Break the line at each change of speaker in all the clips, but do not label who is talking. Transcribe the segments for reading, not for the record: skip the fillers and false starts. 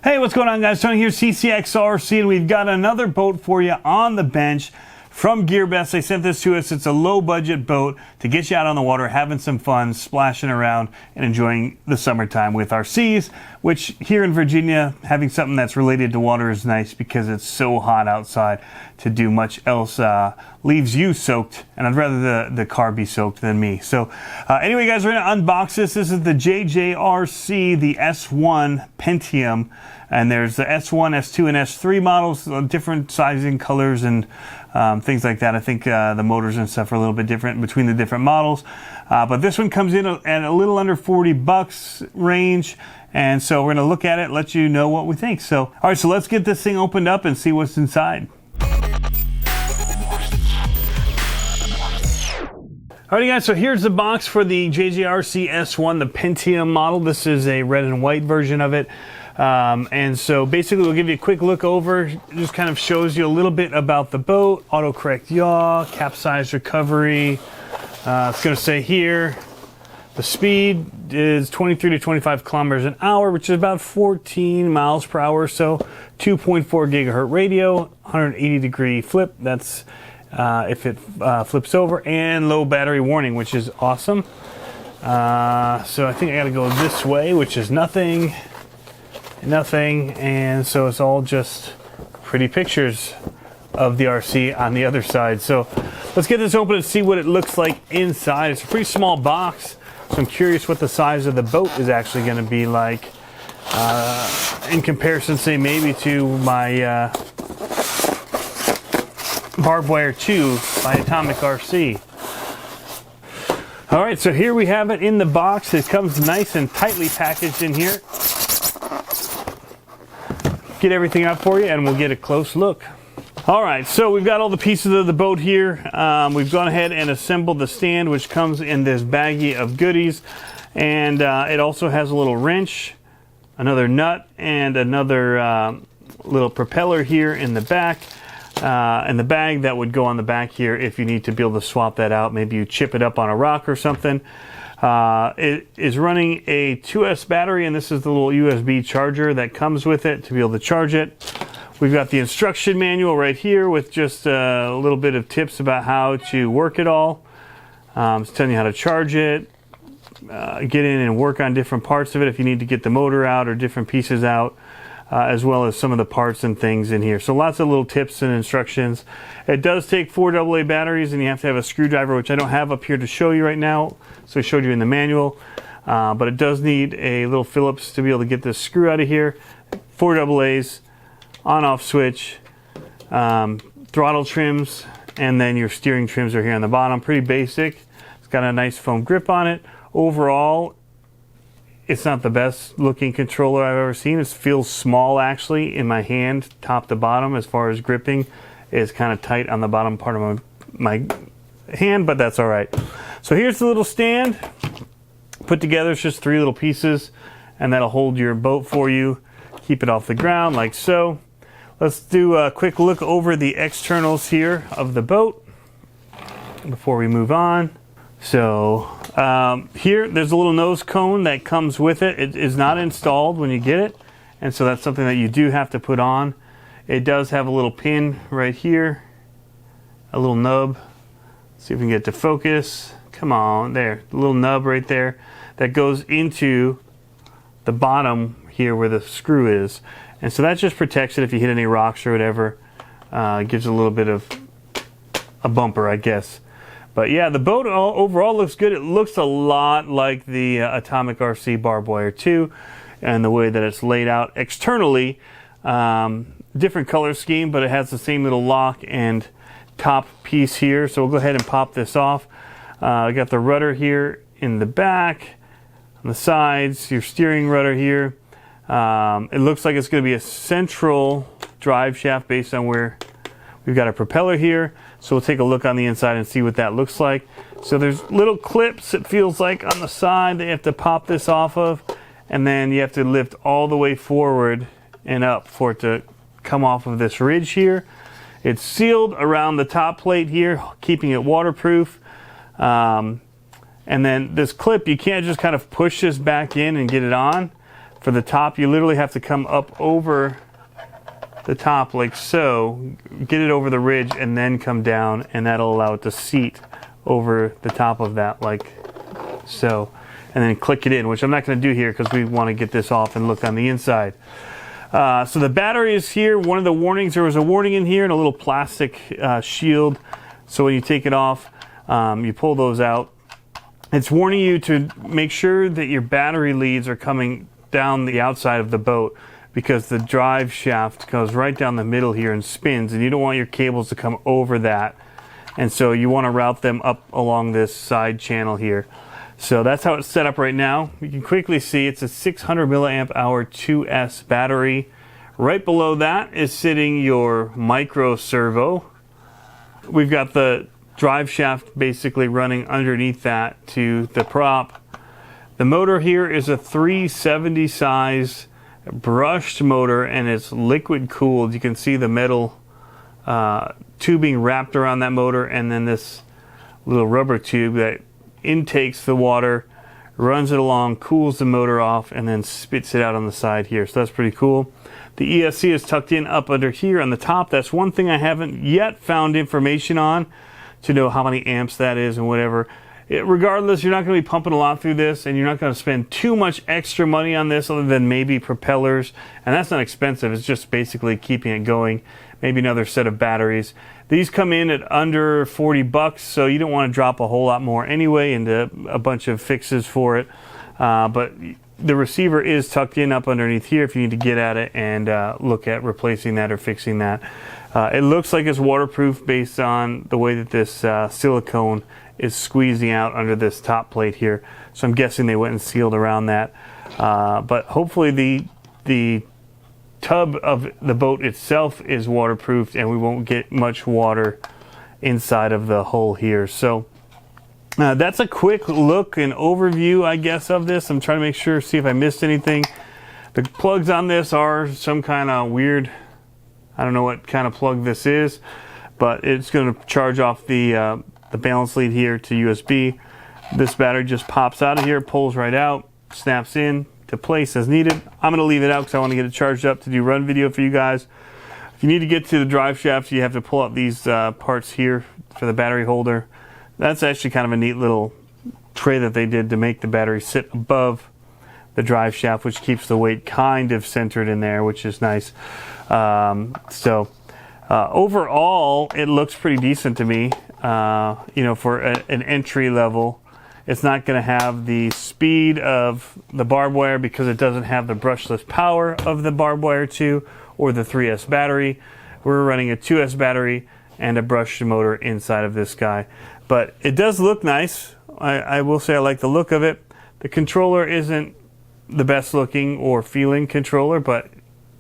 Hey, what's going on, guys? Tony here, CCxRC, and we've got another boat for you on the bench from GearBest. They sent this to us. It's a low-budget boat to get you out on the water, having some fun, splashing around, and enjoying the summertime with RCs, which here in Virginia, having something that's related to water is nice because it's so hot outside to do much else leaves you soaked, and I'd rather the car be soaked than me. So anyway, guys, we're going to unbox this. This is the JJRC, the S1 Pentium, and there's the S1, S2, and S3 models, different sizing, colors, and things like that. I think the motors and stuff are a little bit different between the different models. But this one comes in at a little under 40 bucks range. And so we're going to look at it, let you know what we think. So, all right, so let's get this thing opened up and see what's inside. Alrighty, guys, so here's the box for the JJRC S1, the Pentium model. This is a red and white version of it. And so basically we'll give you a quick look over. It just kind of shows you a little bit about the boat. Autocorrect yaw, capsize recovery. It's going to say here the speed is 23 to 25 kilometers an hour, which is about 14 miles per hour. So 2.4 gigahertz radio, 180 degree flip. That's if it flips over, and low battery warning, which is awesome. So I think I got to go this way, which is nothing. And so it's all just pretty pictures of the RC on the other side. So let's get this open and see what it looks like inside. It's a pretty small box, so I'm curious what the size of the boat is actually going to be like in comparison, say maybe to my Barbed Wire 2 by Atomic RC. All right, so here we have it in the box. It comes nice and tightly packaged in here. Get everything out for you and we'll get a close look. All right, so we've got all the pieces of the boat here. We've gone ahead and assembled the stand, which comes in this baggie of goodies. And it also has a little wrench, another nut, and another little propeller here in the back. And the bag that would go on the back here if you need to be able to swap that out. Maybe you chip it up on a rock or something. It is running a 2S battery, and this is the little USB charger that comes with it to be able to charge it. We've got the instruction manual right here with just a little bit of tips about how to work it all. It's telling you how to charge it, get in and work on different parts of it if you need to get the motor out or different pieces out. As well as some of the parts and things in here. So lots of little tips and instructions. It does take 4 AA batteries, and you have to have a screwdriver, which I don't have up here to show you right now. So I showed you in the manual. But it does need a little Phillips to be able to get this screw out of here. 4 AA's, on-off switch, throttle trims, and then your steering trims are here on the bottom. Pretty basic. It's got a nice foam grip on it. Overall, it's not the best looking controller I've ever seen. It feels small actually in my hand, top to bottom, as far as gripping. It's kind of tight on the bottom part of my hand, but that's all right. So here's the little stand. Put together, it's just 3 little pieces, and that'll hold your boat for you. Keep it off the ground like so. Let's do a quick look over the externals here of the boat before we move on. So here, there's a little nose cone that comes with it. It is not installed when you get it, and so that's something that you do have to put on. It does have a little pin right here, a little nub. Let's see if we can get it to focus. Come on, there, a little nub right there that goes into the bottom here where the screw is. And so that just protects it if you hit any rocks or whatever. It gives a little bit of a bumper, I guess. But yeah, the boat overall looks good. It looks a lot like the Atomic RC Barbed Wire 2 and the way that it's laid out externally. Different color scheme, but it has the same little lock and top piece here. So we'll go ahead and pop this off. I got the rudder here in the back, on the sides, your steering rudder here. It looks like it's going to be a central drive shaft based on where we've got a propeller here. So we'll take a look on the inside and see what that looks like. So there's little clips, it feels like, on the side that you have to pop this off of. And then you have to lift all the way forward and up for it to come off of this ridge here. It's sealed around the top plate here, keeping it waterproof. And then this clip, you can't just kind of push this back in and get it on. For the top, you literally have to come up over the top like so, get it over the ridge, and then come down, and that'll allow it to seat over the top of that like so, and then click it in, which I'm not going to do here because we want to get this off and look on the inside. So the battery is here. One of the warnings, there was a warning in here and a little plastic shield, so when you take it off, you pull those out. It's warning you to make sure that your battery leads are coming down the outside of the boat, because the drive shaft goes right down the middle here and spins, and you don't want your cables to come over that. And so you want to route them up along this side channel here. So that's how it's set up right now. You can quickly see it's a 600 milliamp hour 2S battery. Right below that is sitting your micro servo. We've got the drive shaft basically running underneath that to the prop. The motor here is a 370 size brushed motor, and it's liquid cooled. You can see the metal tubing wrapped around that motor, and then this little rubber tube that intakes the water, runs it along, cools the motor off, and then spits it out on the side here. So that's pretty cool. The ESC is tucked in up under here on the top. That's one thing I haven't yet found information on to know how many amps that is and whatever. Regardless, you're not going to be pumping a lot through this, and you're not going to spend too much extra money on this other than maybe propellers, and that's not expensive. It's just basically keeping it going, maybe another set of batteries. These come in at under 40 bucks, so you don't want to drop a whole lot more anyway into a bunch of fixes for it. But the receiver is tucked in up underneath here if you need to get at it and look at replacing that or fixing that. It looks like it's waterproof based on the way that this silicone is squeezing out under this top plate here. So I'm guessing they went and sealed around that. But hopefully the tub of the boat itself is waterproofed, and we won't get much water inside of the hull here. So that's a quick look and overview, I guess, of this. I'm trying to make sure, see if I missed anything. The plugs on this are some kind of weird, I don't know what kind of plug this is, but it's going to charge off the balance lead here to USB. This battery just pops out of here, pulls right out, snaps in to place as needed. I'm going to leave it out because I want to get it charged up to do run video for you guys. If you need to get to the drive shaft, you have to pull out these parts here for the battery holder. That's actually kind of a neat little tray that they did to make the battery sit above the drive shaft, which keeps the weight kind of centered in there, which is nice. Overall, it looks pretty decent to me. You know, for an entry level, it's not going to have the speed of the barbed wire because it doesn't have the brushless power of the barbed wire 2 or the 3S battery. We're running a 2S battery and a brushed motor inside of this guy. But it does look nice. I will say I like the look of it. The controller isn't the best looking or feeling controller, but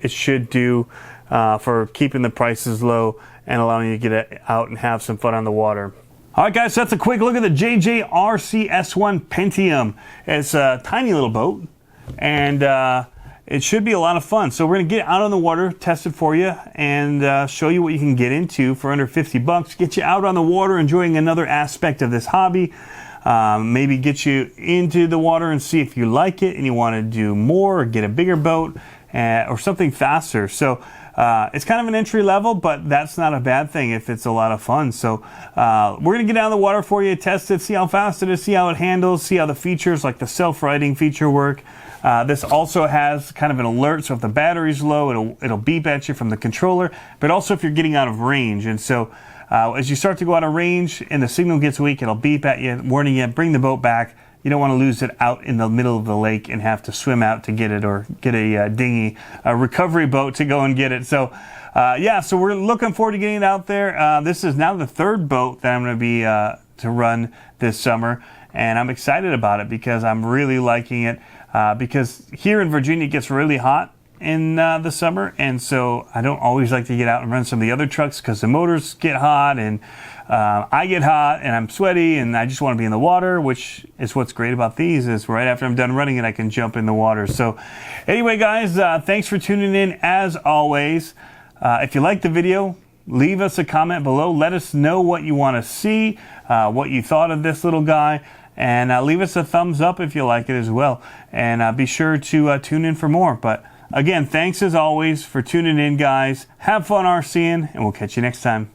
it should do for keeping the prices low and allowing you to get out and have some fun on the water. All right, guys, so that's a quick look at the JJRC S1 Pentium. It's a tiny little boat, and it should be a lot of fun. So we're going to get out on the water, test it for you, and show you what you can get into for under 50 bucks. Get you out on the water, enjoying another aspect of this hobby. Maybe get you into the water and see if you like it and you want to do more or get a bigger boat or something faster. So it's kind of an entry level, but that's not a bad thing if it's a lot of fun. So we're going to get out of the water for you, test it, see how fast it is, see how it handles, see how the features like the self-righting feature work. This also has kind of an alert, so if the battery's low, it'll beep at you from the controller, but also if you're getting out of range. And so as you start to go out of range and the signal gets weak, it'll beep at you, warning you, bring the boat back. You don't want to lose it out in the middle of the lake and have to swim out to get it, or get a dinghy, a recovery boat to go and get it. So yeah, so we're looking forward to getting it out there. This is now the third boat that I'm going to be to run this summer, and I'm excited about it because I'm really liking it. Because here in Virginia it gets really hot in the summer, and so I don't always like to get out and run some of the other trucks because the motors get hot and I get hot and I'm sweaty and I just want to be in the water, which is what's great about these, is right after I'm done running it I can jump in the water. So anyway, guys, thanks for tuning in as always. If you liked the video, leave us a comment below. Let us know what you want to see, what you thought of this little guy. and leave us a thumbs up if you like it as well. And be sure to tune in for more. But again, thanks as always for tuning in, guys. Have fun RCing, and we'll catch you next time.